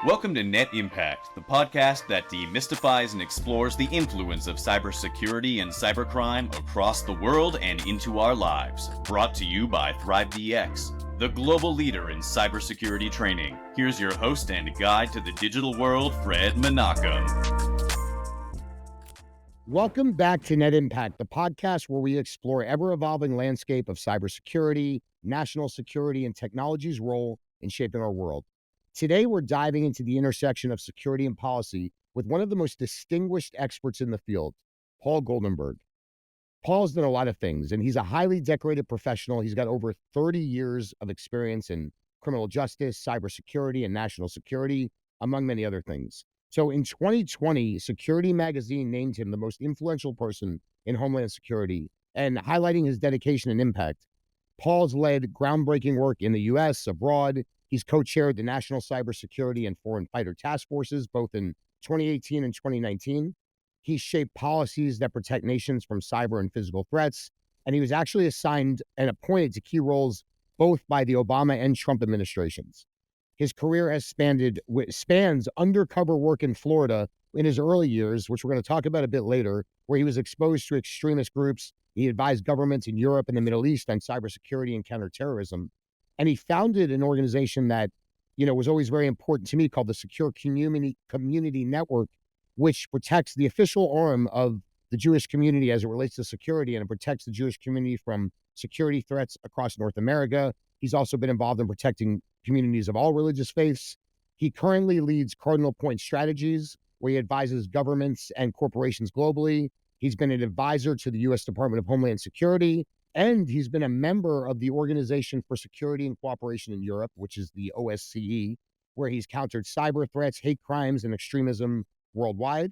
Welcome to Net Impact, the podcast that demystifies and explores the influence of cybersecurity and cybercrime across the world and into our lives. Brought to you by ThriveDX, the global leader in cybersecurity training. Here's your host and guide to the digital world, Fred Menachem. Welcome back to Net Impact, the podcast where we explore ever-evolving landscape of cybersecurity, national security, and technology's role in shaping our world. Today, we're diving into the intersection of security and policy with one of the most distinguished experts in the field, Paul Goldenberg. Paul's done a lot of things, and he's a highly decorated professional. He's got over 30 years of experience in criminal justice, cybersecurity, and national security, among many other things. So in 2020, Security Magazine named him the most influential person in Homeland Security, and highlighting his dedication and impact. Paul's led groundbreaking work in the U.S., abroad. He's co-chaired the National Cybersecurity and Foreign Fighter Task Forces, both in 2018 and 2019. He shaped policies that protect nations from cyber and physical threats, and he was actually assigned and appointed to key roles both by the Obama and Trump administrations. His career has spans undercover work in Florida in his early years, which we're going to talk about a bit later, where he was exposed to extremist groups. He advised governments in Europe and the Middle East on cybersecurity and counterterrorism. And he founded an organization that, was always very important to me called the Secure Community Network, which protects the official arm of the Jewish community as it relates to security, and it protects the Jewish community from security threats across North America. He's also been involved in protecting communities of all religious faiths. He currently leads Cardinal Point Strategies, where he advises governments and corporations globally. He's been an advisor to the U.S. Department of Homeland Security, and he's been a member of the Organization for Security and Cooperation in Europe, which is the OSCE, where he's countered cyber threats, hate crimes, and extremism worldwide.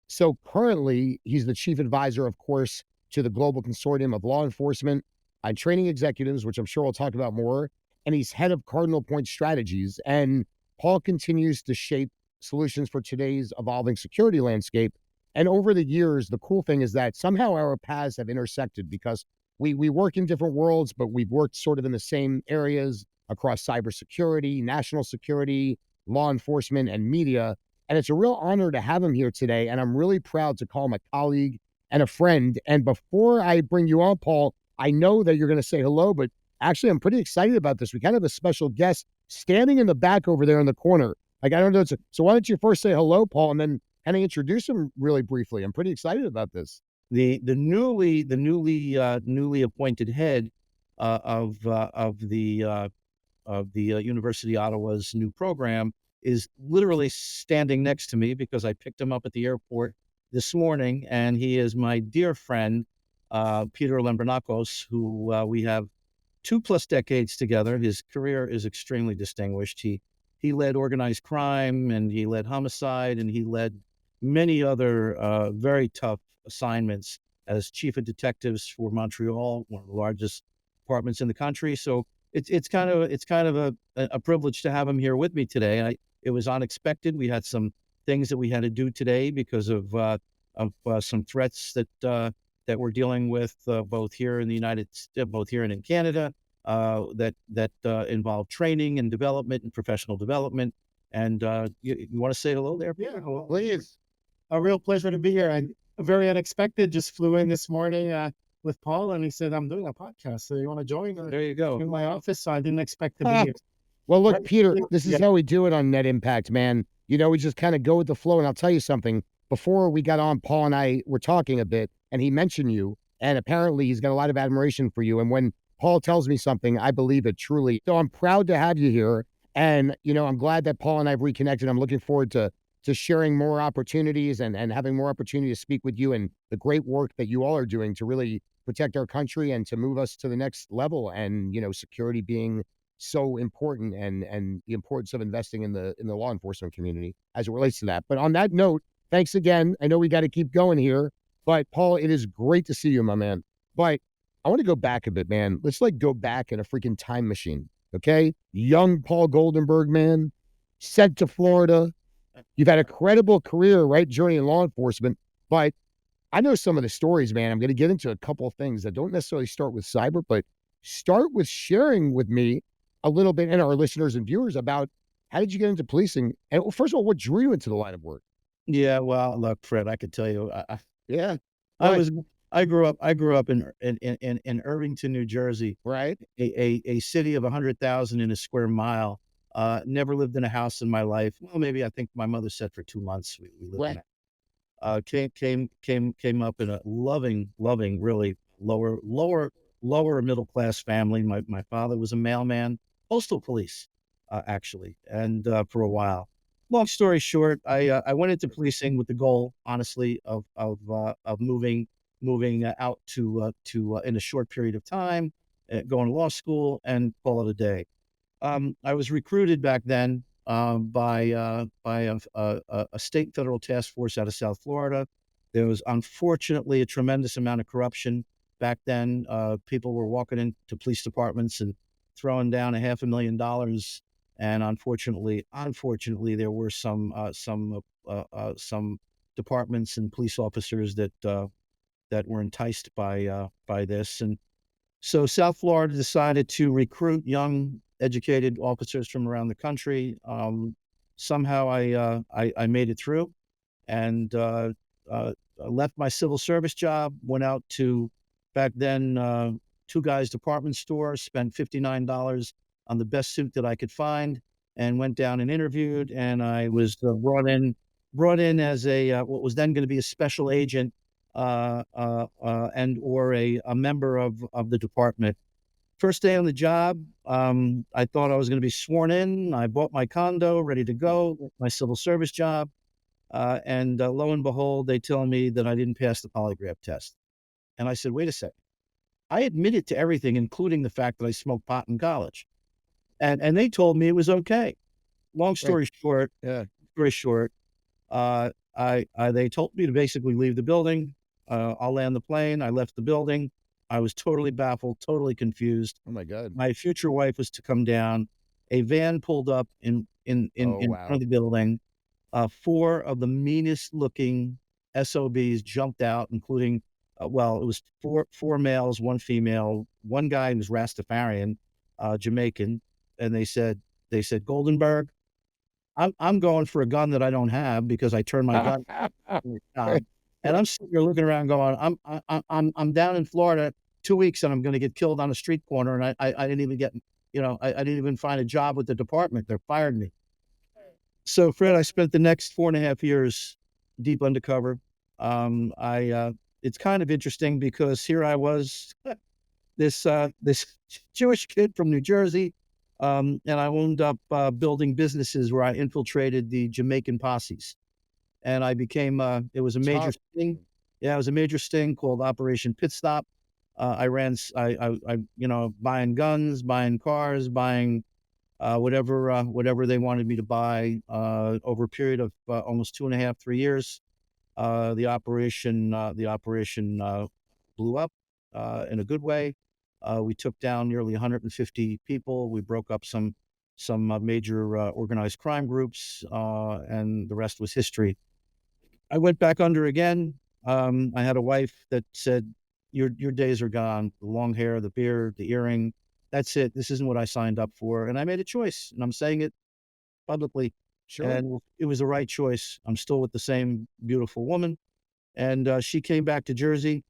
So currently, he's the chief advisor, of course, to the Global Consortium of Law Enforcement and Training Executives, which I'm sure we'll talk about more. And he's head of Cardinal Point Strategies. And Paul continues to shape solutions for today's evolving security landscape. And over the years, the cool thing is that somehow our paths have intersected because we work in different worlds, but we've worked sort of in the same areas across cybersecurity, national security, law enforcement, and media. And it's a real honor to have him here today. And I'm really proud to call him a colleague and a friend. And before I bring you on, Paul, I know that you're going to say hello, but actually, I'm pretty excited about this. We kind of have a special guest standing in the back over there in the corner. Like, I don't know. So why don't you first say hello, Paul, and then kind of introduce him really briefly? I'm pretty excited about this. The newly appointed head of the University of Ottawa's new program is literally standing next to me because I picked him up at the airport this morning, and he is my dear friend, Peter Lembernakos, who we have 2+ decades together. His career is extremely distinguished. He led organized crime, and he led homicide, and he led many other very tough assignments as chief of detectives for Montreal, one of the largest departments in the country. So it's kind of a privilege to have him here with me today. It was unexpected. We had some things that we had to do today because of some threats that we're dealing with both here in the both here and in Canada, that involve training and development and professional development. And you want to say hello there? Yeah, well, please. A real pleasure to be here. And very unexpected. Just flew in this morning with Paul, and he said, "I'm doing a podcast. So you want to join?" There you go. In my office. So I didn't expect to be here. Well, look, Peter, this is how we do it on Net Impact, man. We just kind of go with the flow. And I'll tell you something. Before we got on, Paul and I were talking a bit, and he mentioned you, and apparently he's got a lot of admiration for you. And when Paul tells me something, I believe it truly. So I'm proud to have you here. And, I'm glad that Paul and I have reconnected. I'm looking forward to sharing more opportunities and having more opportunity to speak with you and the great work that you all are doing to really protect our country and to move us to the next level. And, security being so important and the importance of investing in the law enforcement community as it relates to that. But on that note, thanks again. I know we got to keep going here, but Paul, it is great to see you, my man. But I want to go back a bit, man. Let's go back in a freaking time machine. Okay. Young Paul Goldenberg, man, sent to Florida. You've had a credible career, right? Journey in law enforcement, but I know some of the stories, man. I'm going to get into a couple of things that don't necessarily start with cyber, but start with sharing with me a little bit and our listeners and viewers about How did you get into policing? And well, first of all, what drew you into the line of work? Yeah, well, look, Fred, I could tell you, Yeah. I Right. was, I grew up in Irvington, New Jersey, Right. a city of 100,000 in a square mile. Never lived in a house in my life. Well, maybe I think my mother said for 2 months we lived in Right. it. Came up in a loving, really lower middle class family. My father was a mailman, postal police, actually, and for a while. Long story short, I went into policing with the goal, honestly, of moving out to in a short period of time, going to law school, and call it a day. I was recruited back then by a state and federal task force out of South Florida. There was unfortunately a tremendous amount of corruption back then. People were walking into police departments and throwing down $500,000, and unfortunately, there were some departments and police officers that were enticed by this. And so South Florida decided to recruit young, educated officers from around the country. Somehow I made it through, and left my civil service job. Went out to back then Two Guys department store. Spent $59 on the best suit that I could find, and went down and interviewed. And I was brought in as a what was then going to be a special agent and or a member of the department. First day on the job, I thought I was going to be sworn in. I bought my condo, ready to go, my civil service job, and lo and behold, they tell me that I didn't pass the polygraph test. And I said, "Wait a second! I admitted to everything, including the fact that I smoked pot in college." And they told me it was okay. Long Right. story short, Yeah. very short. They told me to basically leave the building. I'll land the plane. I left the building. I was totally baffled, totally confused. Oh my God. My future wife was to come down. A van pulled up Oh in front wow. of the building. Four of the meanest looking SOBs jumped out, including, well, it was four males, one female. One guy was Rastafarian, Jamaican, and they said, "Goldenberg, I'm going for a gun that I don't have because I turned my gun in the job." And I'm sitting here looking around going, I'm down in Florida 2 weeks and I'm gonna get killed on a street corner, and I didn't even get, I didn't even find a job with the department. They fired me. So, Fred, I spent the next 4.5 years deep undercover. It's kind of interesting because here I was, this Jewish kid from New Jersey, and I wound up building businesses where I infiltrated the Jamaican posses, and I became. It was a major Tough. sting. Yeah, it was a major sting called Operation Pit Stop. I ran. Buying guns, buying cars, buying whatever they wanted me to buy over a period of almost 2.5, 3 years. The operation blew up in a good way. We took down nearly 150 people. We broke up some major organized crime groups, and the rest was history. I went back under again. I had a wife that said, "Your days are gone. The long hair, the beard, the earring. That's it. This isn't what I signed up for." And I made a choice, and I'm saying it publicly. Sure. And it was the right choice. I'm still with the same beautiful woman, and she came back to Jersey.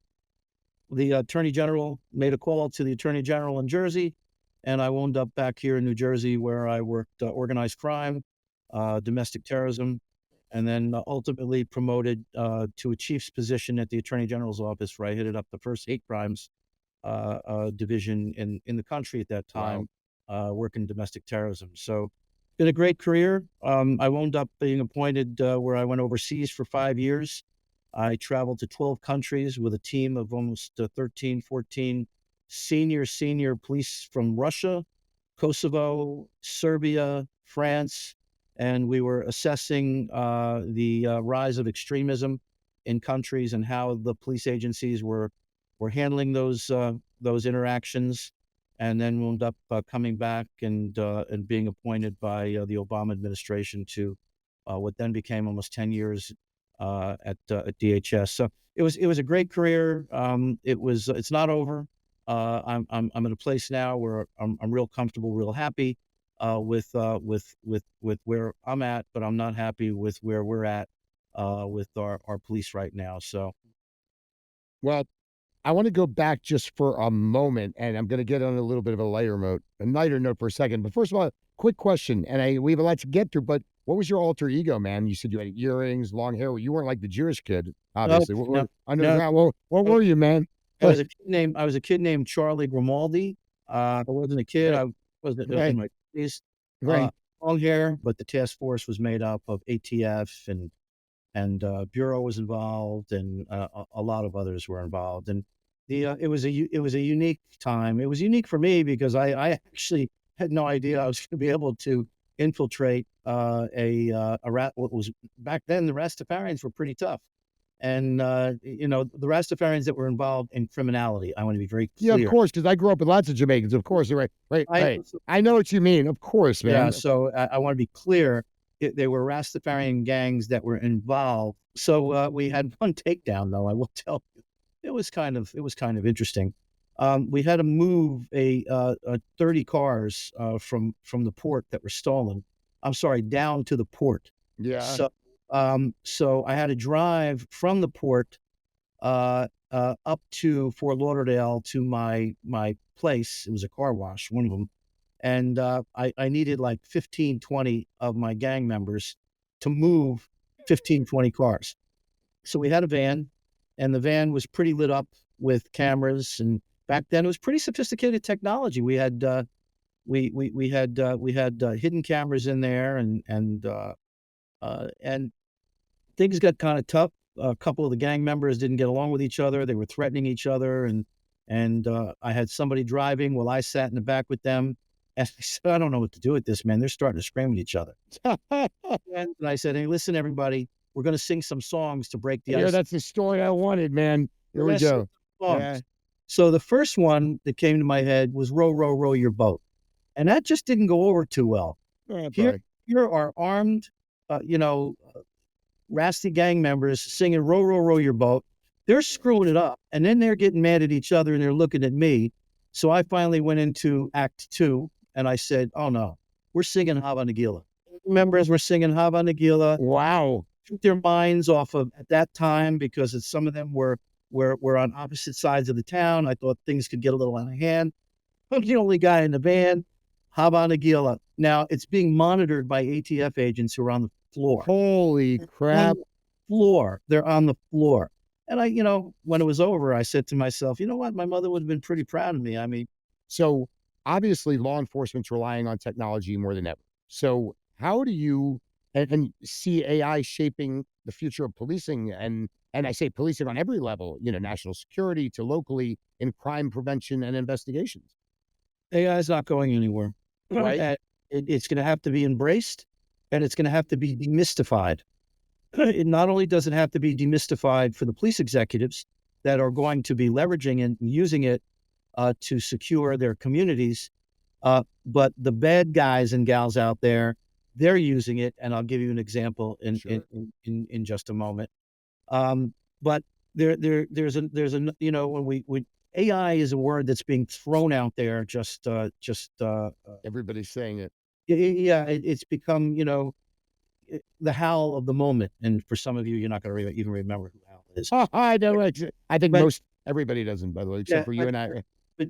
The attorney general made a call to the attorney general in Jersey, and I wound up back here in New Jersey, where I worked organized crime, domestic terrorism, and then ultimately promoted to a chief's position at the attorney general's office, where I headed up the first hate crimes division in the country at that Wow. time, working domestic terrorism. So, been a great career. I wound up being appointed where I went overseas for 5 years. I traveled to 12 countries with a team of almost 13, 14 senior police from Russia, Kosovo, Serbia, France, and we were assessing the rise of extremism in countries and how the police agencies were handling those interactions. And then wound up coming back and being appointed by the Obama administration to what then became almost 10 years at DHS. So it was a great career. It's not over. I'm at a place now where I'm real comfortable, real happy. with where I'm at, but I'm not happy with where we're at with our police right now. So Well, I want to go back just for a moment, and I'm going to get on a little bit of a lighter note for a second. But first of all, quick question, and we have a lot to get through. But what was your alter ego, man? You said you had earrings, long hair. You weren't like the Jewish kid, no, obviously. no, Underground. What no. were you, man? I was a kid named Charlie Grimaldi. I wasn't a kid. I wasn't Right, in my 20s. right. Long hair, but the task force was made up of ATF and Bureau was involved, and a lot of others were involved. And it was a unique time. It was unique for me because I actually had no idea I was going to be able to infiltrate what was back then. The Rastafarians were pretty tough, and the Rastafarians that were involved in criminality. I want to be very Yeah, of clear. course, because I grew up with lots of Jamaicans. Of course, right, right, right. I know what you mean. Of course, man. Yeah, so I want to be clear. They were Rastafarian gangs that were involved. So we had one takedown, though. I will tell you, it was kind of interesting. We had to move 30 cars from the port that were stolen. I'm sorry, down to the port. Yeah. So I had to drive from the port up to Fort Lauderdale to my place. It was a car wash, one of them. And I needed like 15, 20 of my gang members to move 15, 20 cars. So we had a van, and the van was pretty lit up with cameras. And back then, it was pretty sophisticated technology. We had we had hidden cameras in there, and things got kind of tough. A couple of the gang members didn't get along with each other. They were threatening each other, and I had somebody driving while I sat in the back with them. And I said, I don't know what to do with this, man. They're starting to scream at each other. And I said, hey, listen, everybody, we're going to sing some songs to break the ice. That's the story I wanted, man. Here we go. Yeah. So the first one that came to my head was Row, Row, Row Your Boat. And that just didn't go over too well. Here are armed, rasty gang members singing Row, Row, Row Your Boat. They're screwing it up. And then they're getting mad at each other and they're looking at me. So I finally went into Act 2. And I said, oh, no, we're singing Hava Nagila. Members were singing Hava Nagila. Wow. Took their minds off of at that time because some of them were on opposite sides of the town. I thought things could get a little out of hand. I'm the only guy in the van. Hava Nagila. Now, it's being monitored by ATF agents who are on the floor. Holy crap. They're on the floor. And I, when it was over, I said to myself, you know what? My mother would have been pretty proud of me. I mean, so obviously law enforcement's relying on technology more than ever. So how do you and see AI shaping the future of policing? And I say policing on every level, national security to locally in crime prevention and investigations. AI is not going anywhere. Right. It's going to have to be embraced, and it's going to have to be demystified. It not only does it have to be demystified for the police executives that are going to be leveraging and using it to secure their communities, but the bad guys and gals out there, they're using it, and I'll give you an example in just a moment. But there's when AI is a word that's being thrown out there, Everybody's saying it. It's become the howl of the moment, and for some of you, you're not going to even remember who howl is. I know. I think everybody doesn't, by the way, except for you and I.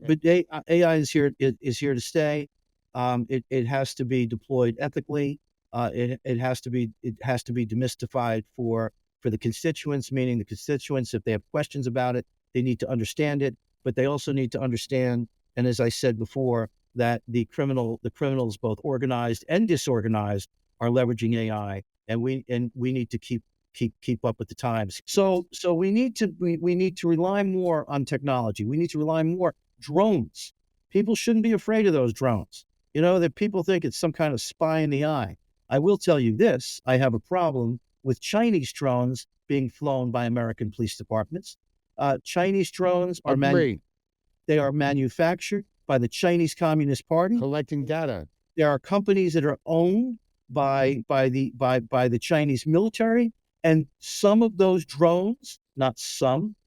But AI is here to stay. It has to be deployed ethically. It has to be demystified for the constituents, meaning the constituents, if they have questions about it, they need to understand it, but they also need to understand, and as I said before, that the criminals, both organized and disorganized, are leveraging AI, and we need to keep up with the times. So we need to rely more on technology. We need to rely more. Drones. People shouldn't be afraid of those drones. That people think it's some kind of spy in the eye. I will tell you this. I have a problem with Chinese drones being flown by American police departments. Chinese drones are manufactured by the Chinese Communist Party. Collecting data. There are companies that are owned by the Chinese military, and some of those drones, not some,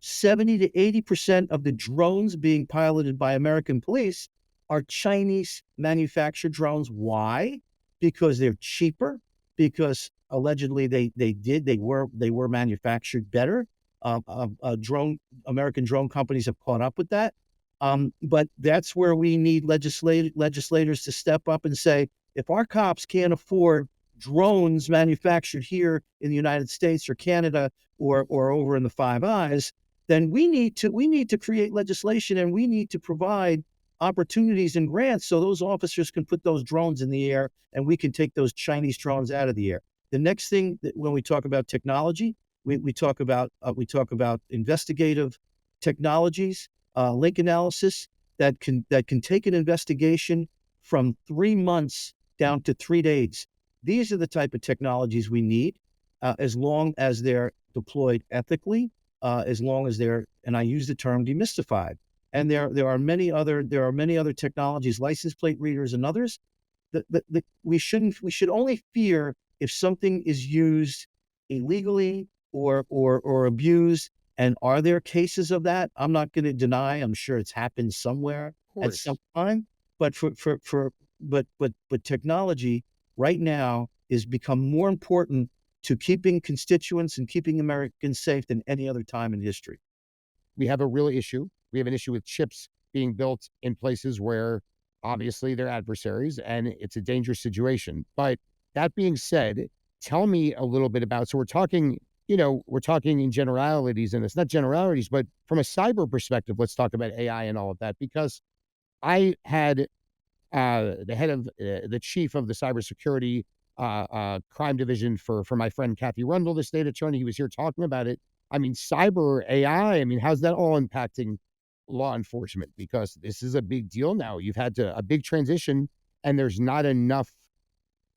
70 to 80% of the drones being piloted by American police are Chinese manufactured drones. Why? Because they're cheaper, because allegedly they were manufactured better. American drone companies have caught up with that. But that's where we need legislators to step up and say, if our cops can't afford drones manufactured here in the United States or Canada or over in the Five Eyes, then we need to create legislation, and we need to provide opportunities and grants so those officers can put those drones in the air, and we can take those Chinese drones out of the air. The next thing that when we talk about technology, we talk about investigative technologies, link analysis that can take an investigation from 3 months down to 3 days. These are the type of technologies we need, as long as they're deployed ethically, as long as they're, and I use the term, demystified. And there are many other technologies, license plate readers and others, that we should only fear if something is used illegally or abused. And are there cases of that? I'm not going to deny. I'm sure it's happened somewhere at some time. But but technology right now is become more important to keeping constituents and keeping Americans safe than any other time in history. We have a real issue. We have an issue with chips being built in places where obviously they're adversaries, and it's a dangerous situation. But that being said, tell me a little bit about, so we're talking in generalities, and it's not generalities, but from a cyber perspective, let's talk about AI and all of that, because I had the head of the chief of the cybersecurity crime division for my friend Kathy Rundle, the state attorney. He was here talking about it. I mean, cyber AI, I mean, how's that all impacting law enforcement? Because this is a big deal now. You've had a big transition, and there's not enough.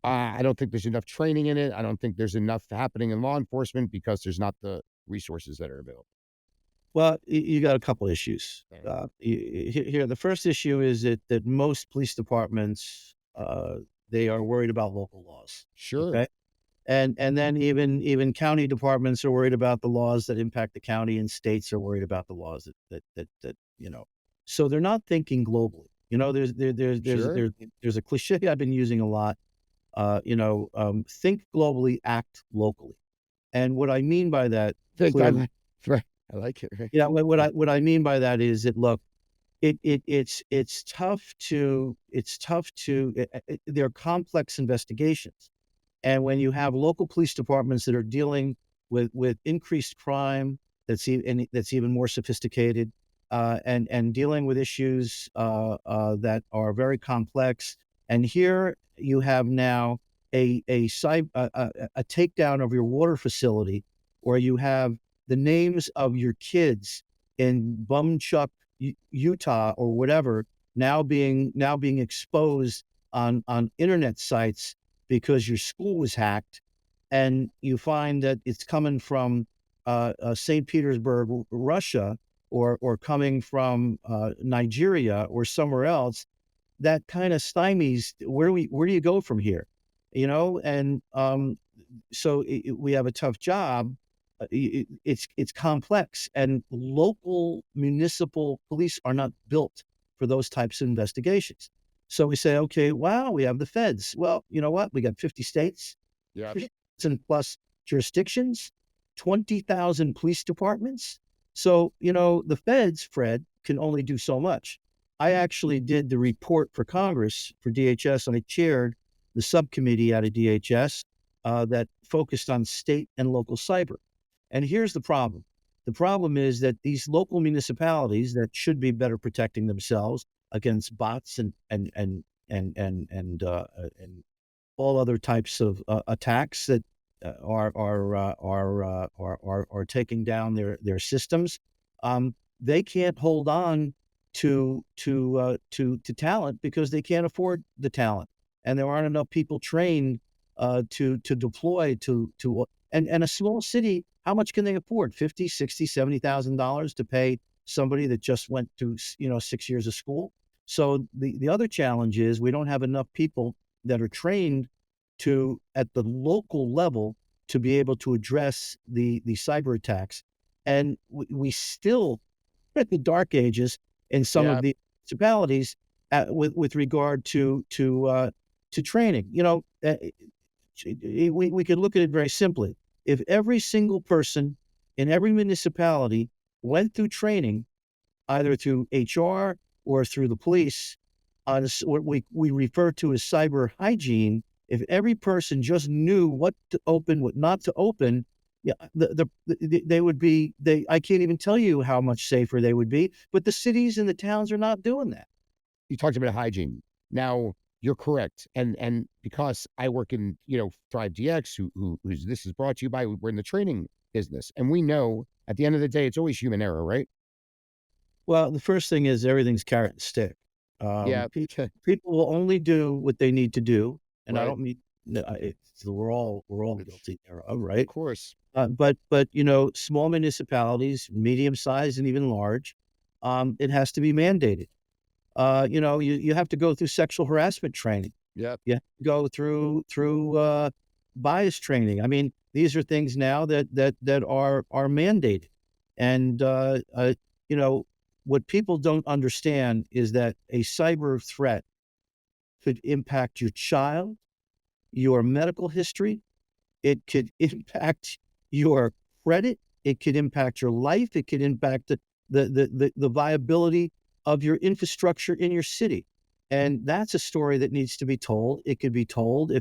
I don't think there's enough training in it. I don't think there's enough happening in law enforcement because there's not the resources that are available. Well, you got a couple issues here. The first issue is that most police departments, they are worried about local laws. Sure. Okay. And then even county departments are worried about the laws that impact the county, and states are worried about the laws that so they're not thinking globally. There's a cliche I've been using a lot. Think globally, act locally. And what I mean by that, I like it. Right? Yeah, what I mean by that is that, look, it's tough to they're complex investigations, and when you have local police departments that are dealing with increased crime that's even more sophisticated, and dealing with issues that are very complex, and here you have now a takedown of your water facility, or you have the names of your kids in Bumchuck, Utah, or whatever, now being exposed on internet sites because your school was hacked, and you find that it's coming from St. Petersburg, Russia, or coming from Nigeria or somewhere else. That kind of stymies where do you go from here, And so we have a tough job. It's complex, and local municipal police are not built for those types of investigations. So we say, okay, wow, we have the feds. Well, you know what? We got 50 states, Yeah, and plus jurisdictions, 20,000 police departments. So, the feds, Fred, can only do so much. I actually did the report for Congress for DHS, and I chaired the subcommittee out of DHS that focused on state and local cyber. And here's the problem. The problem is that these local municipalities that should be better protecting themselves against bots and all other types of attacks that are taking down their systems, they can't hold on to talent because they can't afford the talent, and there aren't enough people trained to deploy and a small city. How much can they afford? $50,000, $60,000, $70,000 to pay somebody that just went to 6 years of school. So the other challenge is we don't have enough people that are trained at the local level to be able to address the cyber attacks. And we still at the dark ages in some of the municipalities with regard to training. We could look at it very simply. If every single person in every municipality went through training, either through HR or through the police, on what we refer to as cyber hygiene, if every person just knew what to open, what not to open, yeah, they would be, I can't even tell you how much safer they would be, but the cities and the towns are not doing that. You talked about hygiene. Now, you're correct. And because I work in, Thrive DX, who's this is brought to you by, we're in the training business. And we know at the end of the day, it's always human error, right? Well, the first thing is everything's carrot and stick. Yeah. People will only do what they need to do, and I Right. don't mean we're all guilty thereof, right? Of course. But small municipalities, medium sized, and even large, it has to be mandated. You have to go through sexual harassment training. Yeah. You have to go through bias training. I mean, these are things now that are mandated, and what people don't understand is that a cyber threat could impact your child, your medical history. It could impact your credit. It could impact your life. It could impact the viability of your infrastructure in your city. And that's a story that needs to be told. It could be told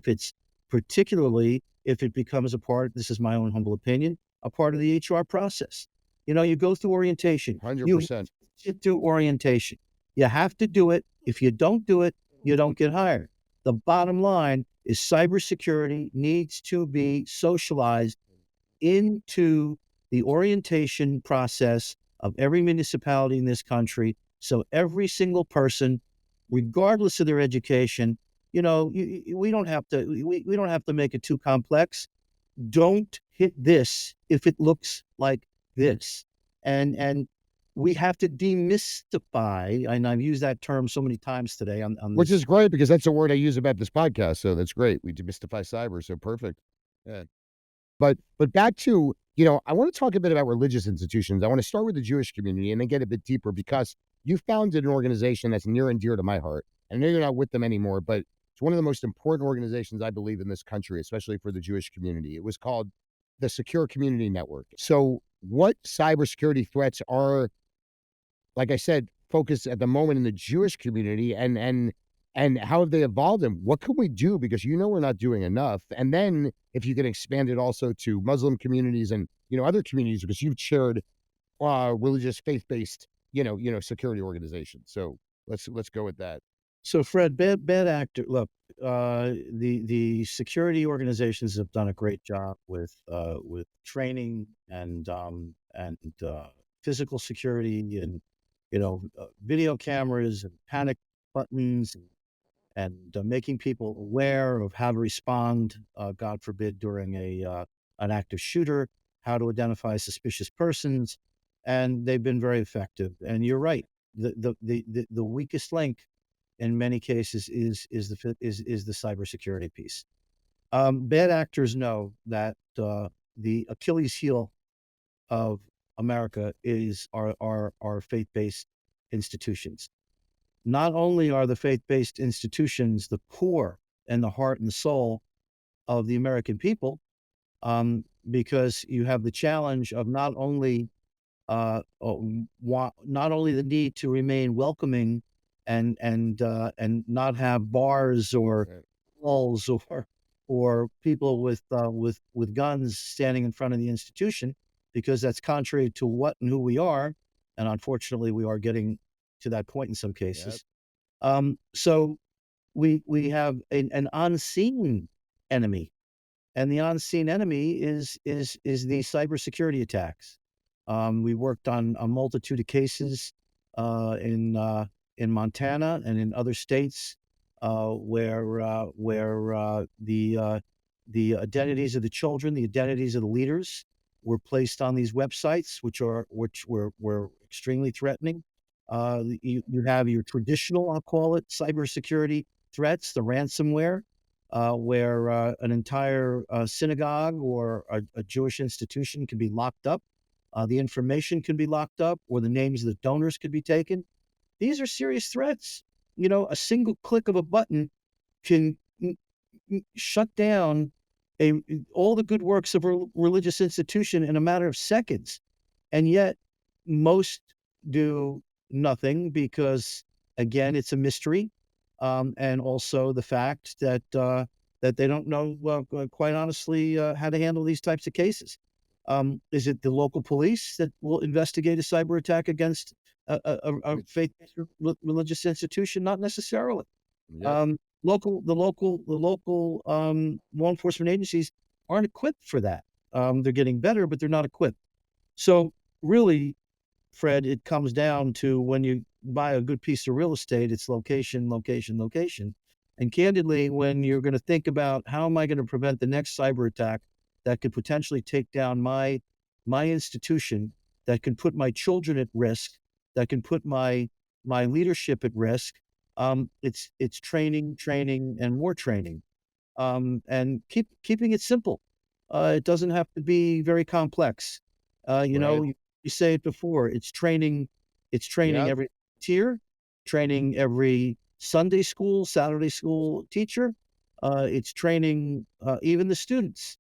particularly if it becomes a part, this is my own humble opinion, a part of the HR process. You go through orientation. 100%. You do orientation. You have to do it. If you don't do it, you don't get hired. The bottom line is cybersecurity needs to be socialized into the orientation process of every municipality in this country. So every single person, regardless of their education, we don't have to make it too complex. Don't hit this if it looks like this. And we have to demystify, and I've used that term so many times today on Which this. is great because that's a word I use about this podcast. So that's great. We demystify cyber. So perfect. Yeah. But back to, I want to talk a bit about religious institutions. I want to start with the Jewish community and then get a bit deeper because you founded an organization that's near and dear to my heart. I know you're not with them anymore, but it's one of the most important organizations I believe in this country, especially for the Jewish community. It was called the Secure Community Network. So what cybersecurity threats are, like I said, focused at the moment in the Jewish community and how have they evolved and what can we do? Because we're not doing enough. And then if you can expand it also to Muslim communities and, other communities, because you've chaired religious faith-based, security organizations. So let's go with that. So Fred, bad actor. Look, the security organizations have done a great job with training and physical security and video cameras and panic buttons and making people aware of how to respond, God forbid, during an active shooter, how to identify suspicious persons, and they've been very effective. And you're right, the weakest link in many cases is the cybersecurity piece. Bad actors know that the Achilles heel of America are faith-based institutions. Not only are the faith-based institutions the core and the heart and the soul of the American people, because you have the challenge of not only the need to remain welcoming and not have bars or walls or people with guns standing in front of the institution, because that's contrary to what and who we are, and unfortunately we are getting to that point in some cases. So we have an unseen enemy, and the unseen enemy is the cybersecurity attacks. We worked on a multitude of cases in Montana and in other states where the identities of the children, the identities of the leaders, were placed on these websites, which were extremely threatening. You have your traditional, I'll call it, cybersecurity threats, the ransomware, where an entire synagogue or a Jewish institution can be locked up. The information can be locked up, or the names of the donors could be taken. These are serious threats. a single click of a button can shut down all the good works of a religious institution in a matter of seconds. And yet most do nothing because, again, it's a mystery. And also the fact that they don't know, quite honestly, how to handle these types of cases. Is it the local police that will investigate a cyber attack against a faith-based religious institution? Not necessarily. Yep. The local law enforcement agencies aren't equipped for that. They're getting better, but they're not equipped. So really, Fred, it comes down to when you buy a good piece of real estate, it's location, location, location. And candidly, when you're going to think about how am I going to prevent the next cyber attack that could potentially take down my institution, that can put my children at risk, that can put my leadership at risk, it's training, training, and more training, and keeping it simple. It doesn't have to be very complex. Right. You say it before. It's training. It's training Yep. every tier, training every Sunday school, Saturday school teacher. It's training even the students.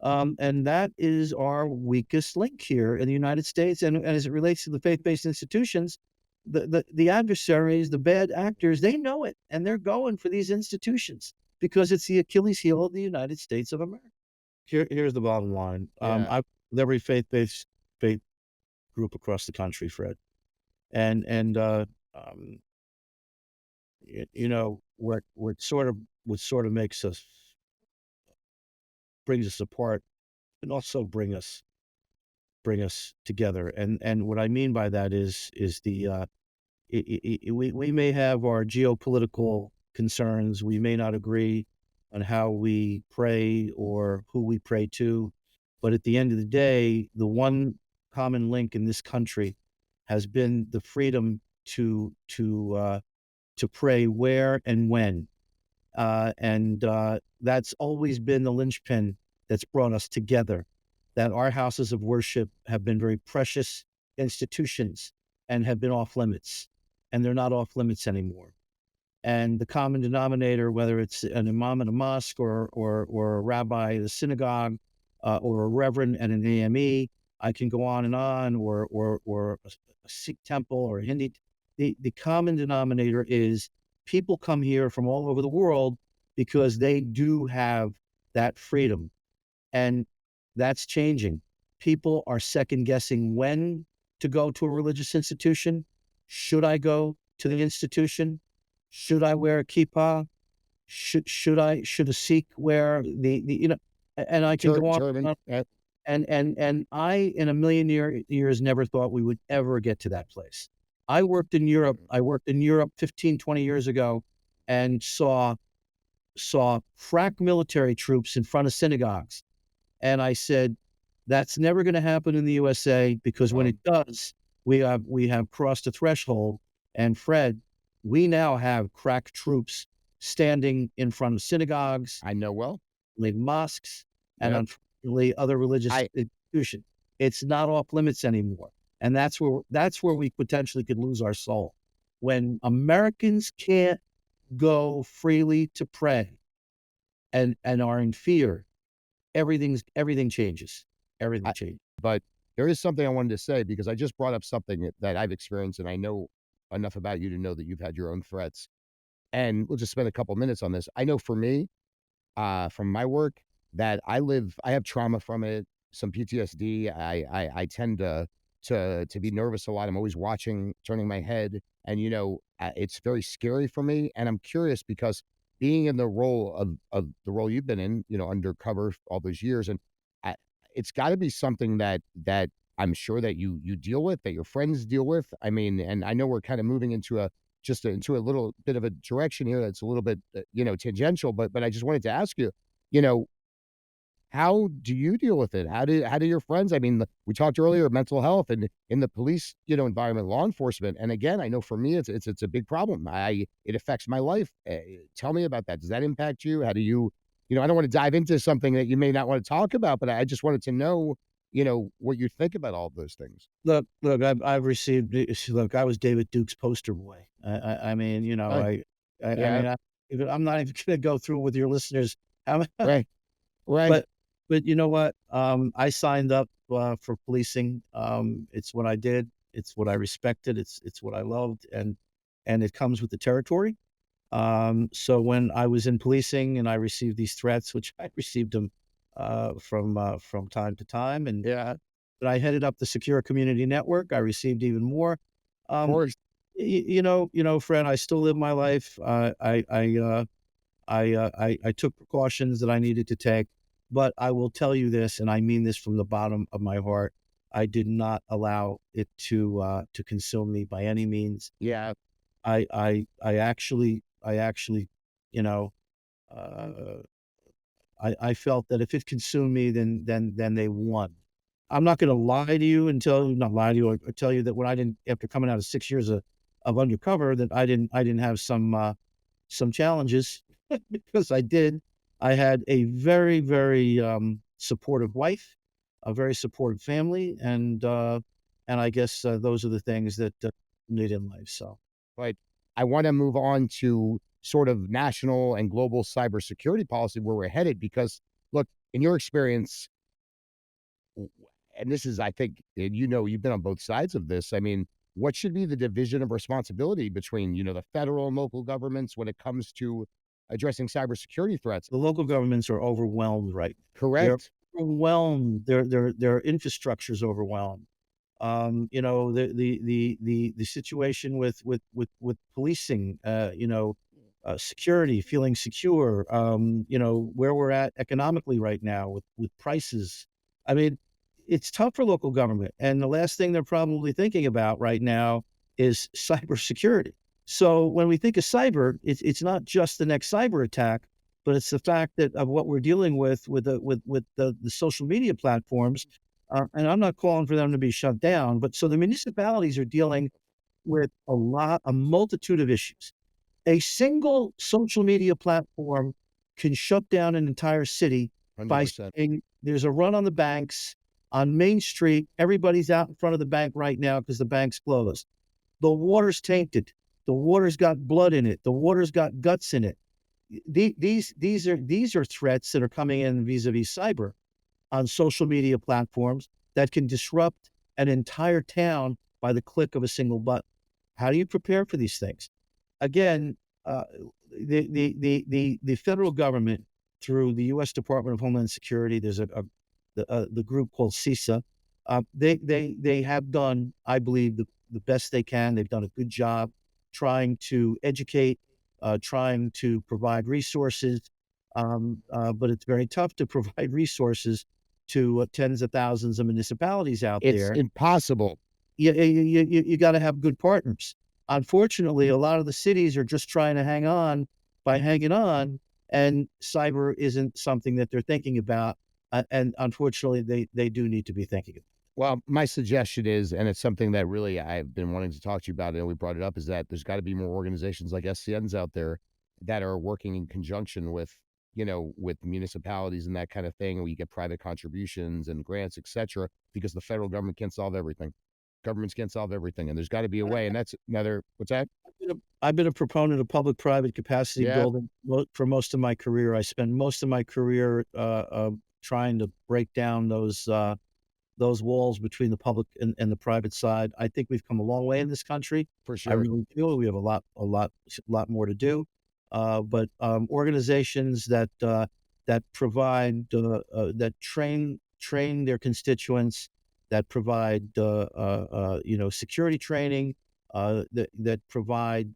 And that is our weakest link here in the United States. And as it relates to the faith-based institutions, the adversaries, the bad actors, they know it, and they're going for these institutions because it's the Achilles heel of the United States of America. Here's the bottom line. Yeah. I've with every faith group across the country, Fred, and what sort of brings us apart, and also bring us together. And what I mean by that is the we may have our geopolitical concerns. We may not agree on how we pray or who we pray to, but at the end of the day, the one common link in this country has been the freedom to pray where and when, and that's always been the linchpin that's brought us together. That our houses of worship have been very precious institutions and have been off limits, and they're not off limits anymore. And the common denominator, whether it's an imam in a mosque or a rabbi at a synagogue, or a reverend at an AME, I can go on and on, or a Sikh temple or a Hindi. The common denominator is people come here from all over the world because they do have that freedom, and that's changing. People are second guessing when to go to a religious institution. Should I go to the institution? Should I wear a kippah? Should a Sikh wear the. And I can go on. Turban. And I, in a million years, never thought we would ever get to that place. I worked in Europe 15, 20 years ago, and saw crack military troops in front of synagogues. And I said, that's never going to happen in the USA, because when it does, we have crossed a threshold. And Fred, we now have crack troops standing in front of synagogues, I know well. mosques, and Yep. unfortunately other religious institutions. It's not off limits anymore. And that's where we potentially could lose our soul. When Americans can't go freely to pray and are in fear, everything changes. Everything changes. But there is something I wanted to say, because I just brought up something that I've experienced, and I know enough about you to know that you've had your own threats. And we'll just spend a couple minutes on this. I know for me, from my work, that I have trauma from it, some PTSD. I tend to be nervous a lot. I'm always watching, turning my head, and it's very scary for me. And I'm curious, because being in the role of the role you've been in, undercover all those years, and it's got to be something that I'm sure that you deal with, that your friends deal with. I mean, and I know we're kind of moving into a little bit of a direction here that's a little bit tangential, but I just wanted to ask you, how do you deal with it? How do your friends? I mean, we talked earlier mental health, and in the police environment, law enforcement, and again, I know for me it's a big problem. It affects my life. Tell me about that. Does that impact you? How do you? I don't want to dive into something that you may not want to talk about, but I just wanted to know, what you think about all of those things. Look, I've received. Look, I was David Duke's poster boy. I mean, Right. I Yeah. mean, I'm not even going to go through with your listeners. How, Right. Right. but you know what? I signed up for policing. It's what I did. It's what I respected. It's what I loved, and it comes with the territory. So when I was in policing and I received these threats, which I received them from time to time, and Yeah. but I headed up the Secure Community Network. I received even more. Of Um, course. Fred, I still live my life. I took precautions that I needed to take, but I will tell you this, and I mean this from the bottom of my heart. I did not allow it to consume me by any means. Yeah. I actually, you know, uh, I felt that if it consumed me, then they won. I'm not going to lie to you and not lie to you or tell you that when I didn't, after coming out of 6 years of Undercover, that I didn't have some challenges because I did. I had a very, very supportive wife, a very supportive family, and I guess those are the things that need in life. So. But I want to move on to sort of national and global cybersecurity policy where we're headed, because look, in your experience, and this is, I think, and you've been on both sides of this. I mean, what should be the division of responsibility between, the federal and local governments when it comes to addressing cybersecurity threats? The local governments are overwhelmed, right? They're Correct. overwhelmed. Their infrastructure's overwhelmed. The situation with policing, security, feeling secure, where we're at economically right now with prices. I mean, it's tough for local government. And the last thing they're probably thinking about right now is cybersecurity. So when we think of cyber, it's not just the next cyber attack, but it's the fact that of what we're dealing with the social media platforms. And I'm not calling for them to be shut down, but so the municipalities are dealing with a multitude of issues. A single social media platform can shut down an entire city by 100%. saying there's a run on the banks on Main Street. Everybody's out in front of the bank right now because the bank's closed. The water's tainted. The water's got blood in it. The water's got guts in it. These are threats that are coming in vis-a-vis cyber on social media platforms that can disrupt an entire town by the click of a single button. How do you prepare for these things? Again, the federal government through the U.S. Department of Homeland Security, there's the group called CISA. They have done, I believe, the best they can. They've done a good job trying to educate, trying to provide resources, but it's very tough to provide resources to tens of thousands of municipalities out It's there. impossible. You got to have good partners. Unfortunately, a lot of the cities are just trying to hang on by hanging on, and cyber isn't something that they're thinking about. And unfortunately, they do need to be thinking. Well, my suggestion is, and it's something that really I've been wanting to talk to you about, and we brought it up, is that there's got to be more organizations like SCNs out there that are working in conjunction with, with municipalities and that kind of thing, where you get private contributions and grants, et cetera, because the federal government can't solve everything. Governments can't solve everything, and there's got to be a way. And that's another, what's that? I've been a proponent of public-private capacity Yeah. building for most of my career. I spent most of my career trying to break down those walls between the public and the private side. I think we've come a long way in this country. For I sure. really feel we have a lot more to do. But organizations that provide that train their constituents, that provide security training, that provide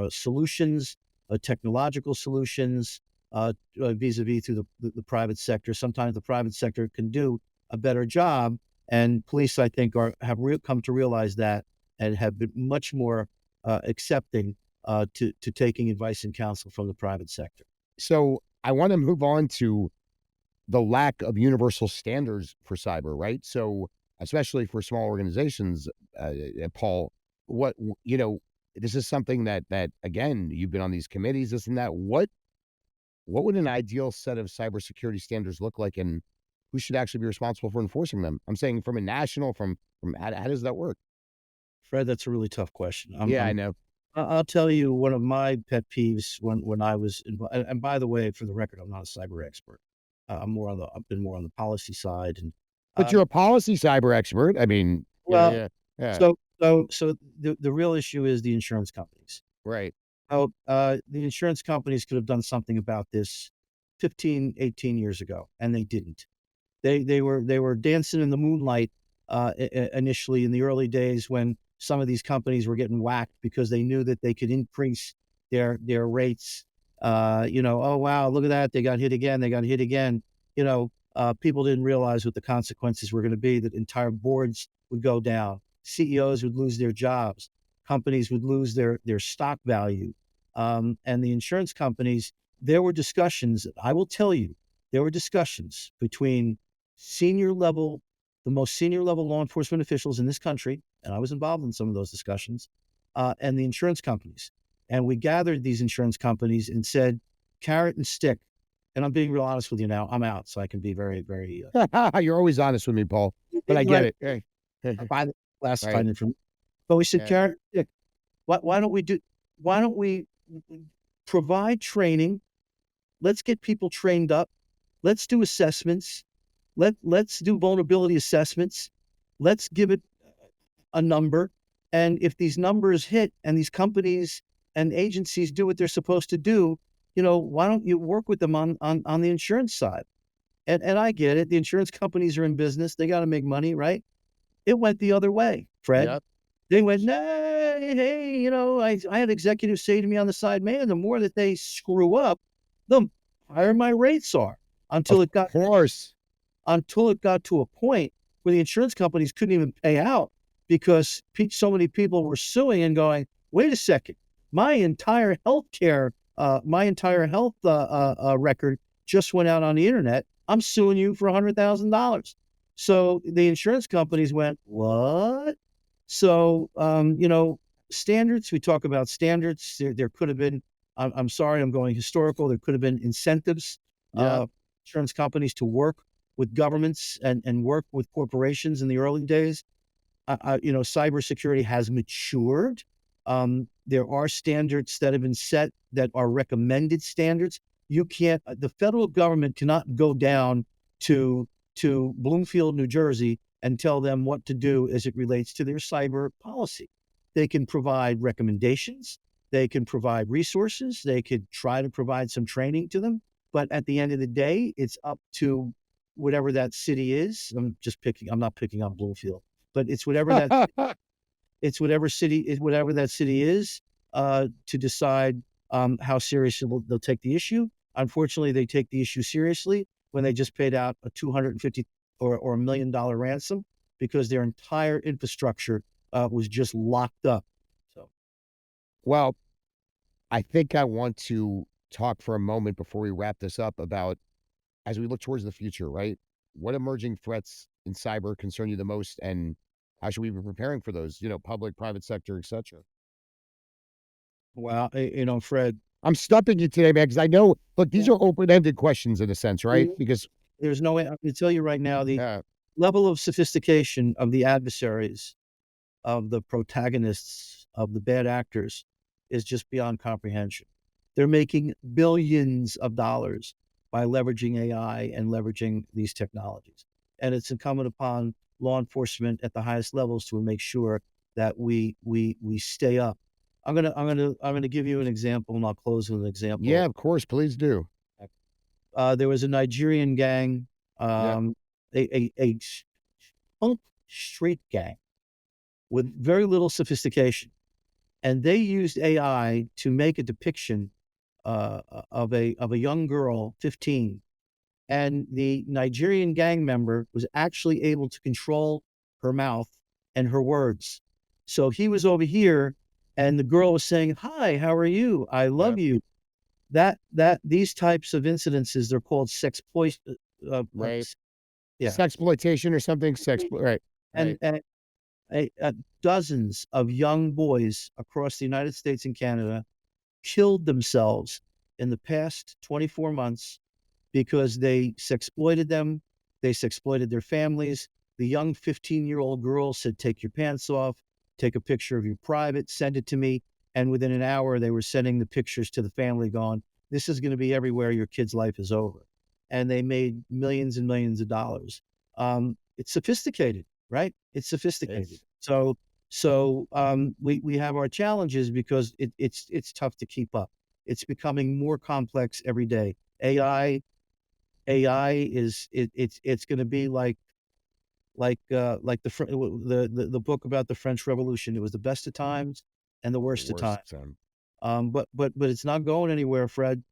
solutions, technological solutions vis-a-vis through the private sector. Sometimes the private sector can do a better job, and police, I think, have come to realize that and have been much more accepting to taking advice and counsel from the private sector. So I want to move on to the lack of universal standards for cyber, right? So especially for small organizations, Paul, this is something that again, you've been on these committees, this and that. What would an ideal set of cybersecurity standards look like, and who should actually be responsible for enforcing them? I'm saying from a national, from how does that work? Fred, that's a really tough question. Yeah, I know. I'll tell you one of my pet peeves when I was and by the way, for the record, I'm not a cyber expert. I've been more on the policy side, and But um, you're a policy cyber expert. I mean, well, yeah, so the real issue is the insurance companies. right. The insurance companies could have done something about this 15, 18 years ago, and they didn't. They were dancing in the moonlight initially in the early days when some of these companies were getting whacked because they knew that they could increase their rates. Oh wow, look at that, they got hit again. They got hit again. People didn't realize what the consequences were going to be. That entire boards would go down, CEOs would lose their jobs, companies would lose their stock value, and the insurance companies. There were discussions. I will tell you, there were discussions between the most senior level law enforcement officials in this country, and I was involved in some of those discussions, and the insurance companies. And we gathered these insurance companies and said, carrot and stick. And I'm being real honest with you now. I'm out, so I can be very, very. You're always honest with me, Paul. But I get it. Hey. By the classified Right. information. But we said, Yeah. carrot and stick. Why don't we provide training? Let's get people trained up. Let's do assessments. Let's do vulnerability assessments. Let's give it a number. And if these numbers hit and these companies and agencies do what they're supposed to do, why don't you work with them on the insurance side? And I get it. The insurance companies are in business. They got to make money, right? It went the other way, Fred. Yep. They went, nah, hey, I had executives say to me on the side, man, the more that they screw up, the higher my rates are. Until Of course. it got to a point where the insurance companies couldn't even pay out because so many people were suing and going, wait a second, my entire health record just went out on the internet. I'm suing you for $100,000. So the insurance companies went, what? So, standards, we talk about standards. There could have been, I'm sorry, I'm going historical. There could have been incentives, Yeah. insurance companies to work with governments and work with corporations in the early days. Cybersecurity has matured. There are standards that have been set that are recommended standards. The federal government cannot go down to Bloomfield, New Jersey, and tell them what to do as it relates to their cyber policy. They can provide recommendations. They can provide resources. They could try to provide some training to them. But at the end of the day, it's up to whatever that city is. I'm not picking on Bloomfield, but it's whatever that whatever that city is to decide how serious they'll take the issue. Unfortunately, they take the issue seriously when they just paid out a $250 or $1 million ransom because their entire infrastructure was just locked up. So, Well, I think I want to talk for a moment before we wrap this up about as we look towards the future, right? What emerging threats in cyber concern you the most, and how should we be preparing for those? Public, private sector, etc. well, Fred, I'm stumping you today, man, because I know. Look, these are open-ended questions in a sense, right? Mhm. Because there's no way. I can tell you right now, the yeah, level of sophistication of the adversaries, of the protagonists, of the bad actors is just beyond comprehension. They're making billions of dollars by leveraging AI and leveraging these technologies. And it's incumbent upon law enforcement at the highest levels to make sure that we stay up. I'm gonna give you an example, and I'll close with an example. yeah, of course, please do. There was a Nigerian gang, Yeah, a punk street gang with very little sophistication, and they used AI to make a depiction of a young girl, 15, and the Nigerian gang member was actually able to control her mouth and her words. So he was over here, and the girl was saying, "Hi, how are you? I love you." That these types of incidences, they're called sexploit. right. Yeah, Sexploitation or something. Right, and right. dozens of young boys across the United States and Canada killed themselves in the past 24 months because they sexploited them, They exploited their families. The young 15-year-old girl said, take your pants off, take a picture of your private, send it to me. And within an hour, they were sending the pictures to the family going, this is going to be everywhere. Your kid's life is over. And they made millions and millions of dollars. It's sophisticated, right? It's sophisticated. Yes. So we have our challenges because it's tough to keep up. It's becoming more complex every day. AI is it's going to be like the book about the French Revolution. It was the best of times and the worst of times. But it's not going anywhere, Fred.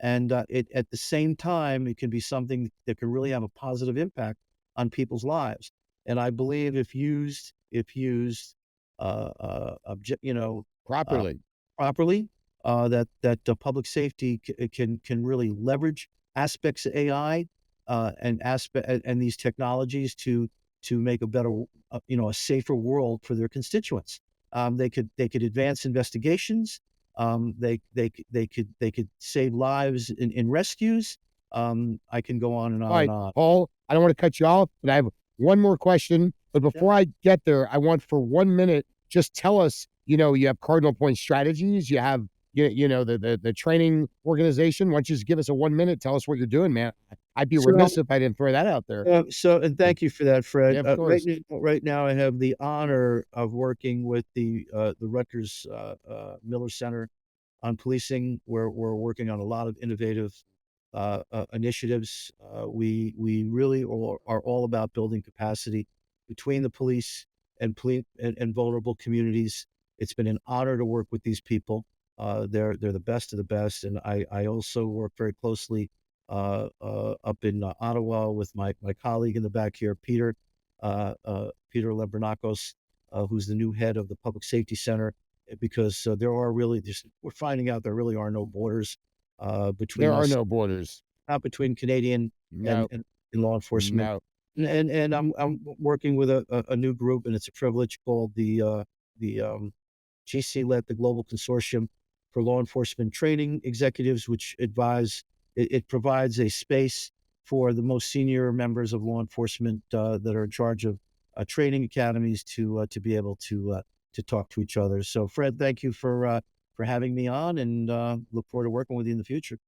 And it at the same time, it can be something that can really have a positive impact on people's lives. And I believe if used Properly. that public safety can really leverage aspects of AI and these technologies to make a better, a safer world for their constituents. They could advance investigations. They could save lives in rescues. I can go on and on All right, and on. Paul, I don't want to cut you off, but I have one more question. But before I get there, I want for 1 minute, just tell us, you have Cardinal Point Strategies, you have, the training organization. Why don't you just give us a 1 minute, tell us what you're doing, man. I'd be remiss if I didn't throw that out there. And thank you for that, Fred. Yeah, of course. Right now, I have the honor of working with the Rutgers Miller Center on policing. We're working on a lot of innovative initiatives. We really are all about building capacity between the police and vulnerable communities. It's been an honor to work with these people. They're the best of the best, and I also work very closely up in Ottawa with my colleague in the back here, Peter Lebranakos, who's the new head of the Public Safety Center, because we're finding out there really are no borders between us. There are no borders. Not between Canadian and law enforcement. No. And I'm working with a new group, and it's a privilege, called the GC-led the Global Consortium for Law Enforcement Training Executives, which it provides a space for the most senior members of law enforcement that are in charge of training academies to be able to talk to each other. So, Fred, thank you for having me on, and look forward to working with you in the future.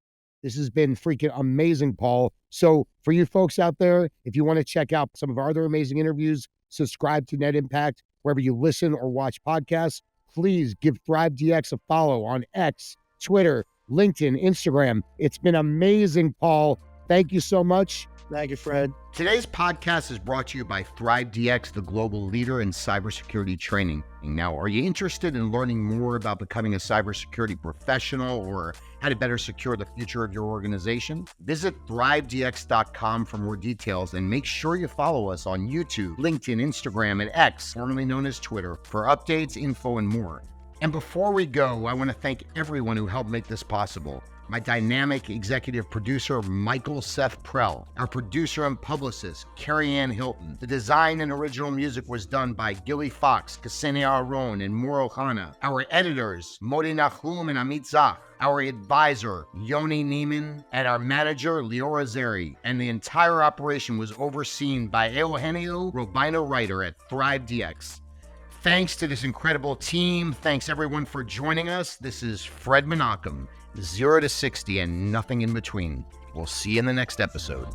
This has been freaking amazing, Paul. So for you folks out there, if you want to check out some of our other amazing interviews, subscribe to Net Impact wherever you listen or watch podcasts. Please give ThriveDX a follow on X, Twitter, LinkedIn, Instagram. It's been amazing, Paul. Thank you so much. Thank you, Fred. Today's podcast is brought to you by ThriveDX, the global leader in cybersecurity training. Now, are you interested in learning more about becoming a cybersecurity professional or how to better secure the future of your organization? Visit thrivedx.com for more details, and make sure you follow us on YouTube, LinkedIn, Instagram, and X, formerly known as Twitter, for updates, info, and more. And before we go, I want to thank everyone who helped make this possible. My dynamic executive producer, Michael Seth Prell, our producer and publicist, Carrie Ann Hilton. The design and original music was done by Gilly Fox, Ksenia Aron, and Muro Hana. Our editors, Modi Nahum and Amit Zach. Our advisor, Yoni Neiman, and our manager, Liora Zeri. And the entire operation was overseen by Eugenio Robino Writer at ThriveDX. Thanks to this incredible team. Thanks everyone for joining us. This is Fred Menachem, 0 to 60 and nothing in between. We'll see you in the next episode.